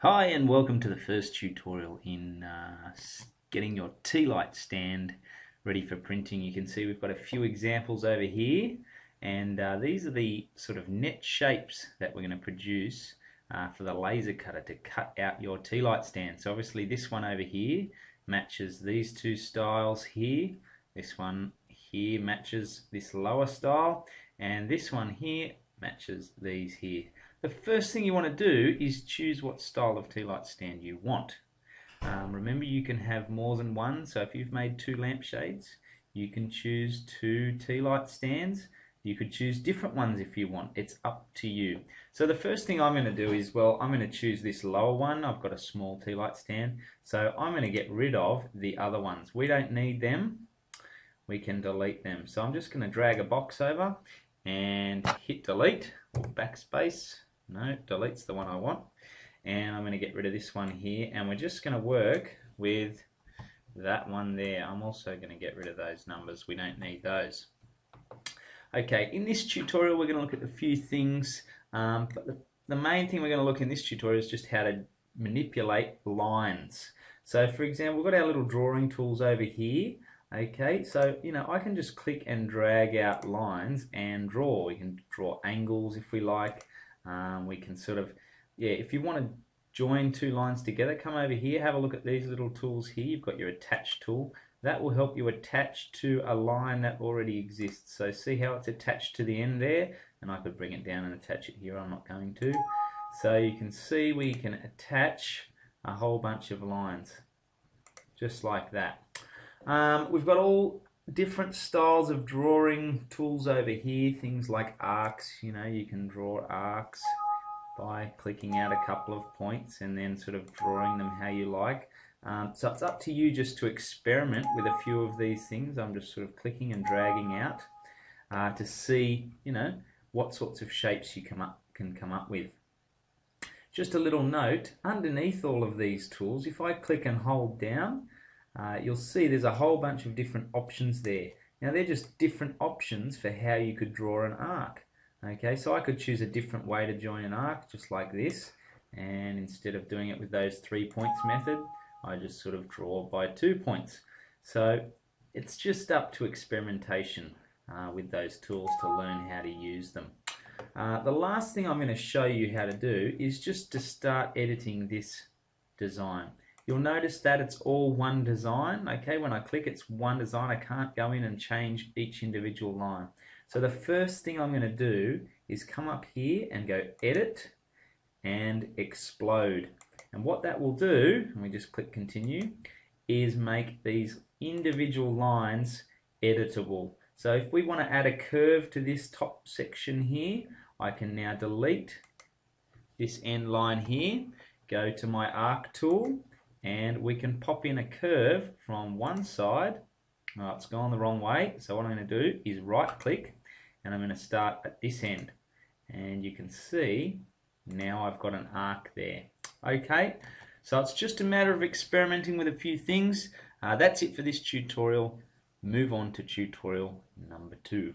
Hi and welcome to the first tutorial in getting your tea light stand ready for printing. You can see we've got a few examples over here, and these are the sort of net shapes that we're going to produce for the laser cutter to cut out your tea light stand. So obviously this one over here matches these two styles here. This one here matches this lower style, and this one here matches these here. The first thing you want to do is choose what style of tea light stand you want. Remember, you can have more than one, so if you've made two lampshades, you can choose two tea light stands. You could choose different ones if you want. It's up to you. So the first thing I'm going to do is, well, I'm going to choose this lower one. I've got a small tea light stand, so I'm going to get rid of the other ones. We don't need them. We can delete them. So I'm just going to drag a box over and hit delete or backspace. No, delete's the one I want. And I'm going to get rid of this one here, and we're just going to work with that one there. I'm also going to get rid of those numbers. We don't need those. Okay, in this tutorial we're going to look at a few things, but the main thing we're going to look in this tutorial is just how to manipulate lines. So for example, we've got our little drawing tools over here. Okay, so I can just click and drag out lines and draw. We can draw angles if we like. We can sort of, if you want to join two lines together, come over here, have a look at these little tools here. You've got your attach tool. That will help you attach to a line that already exists. So see how it's attached to the end there? And I could bring it down and attach it here. I'm not going to. So you can see we can attach a whole bunch of lines, just like that. We've got all different styles of drawing tools over here, things like arcs. You can draw arcs by clicking out a couple of points and then sort of drawing them how you like. So it's up to you just to experiment with a few of these things. I'm just sort of clicking and dragging out to see what sorts of shapes you can come up with. Just a little note, underneath all of these tools, if I click and hold down, you'll see there's a whole bunch of different options there. Now they're just different options for how you could draw an arc. Okay, so I could choose a different way to join an arc, just like this, and instead of doing it with those 3 points method, I just sort of draw by 2 points. So it's just up to experimentation with those tools to learn how to use them. The last thing I'm going to show you how to do is just to start editing this design. You'll notice that it's all one design. Okay, when I click, it's one design. I can't go in and change each individual line. So the first thing I'm going to do is come up here and go Edit and Explode. And what that will do, and we just click Continue, is make these individual lines editable. So if we want to add a curve to this top section here, I can now delete this end line here, go to my arc tool, and we can pop in a curve from one side. Oh, it's gone the wrong way, so what I'm going to do is right click and I'm going to start at this end, and you can see now I've got an arc there. Okay, so it's just a matter of experimenting with a few things. That's it for this tutorial. Move on to tutorial number 2.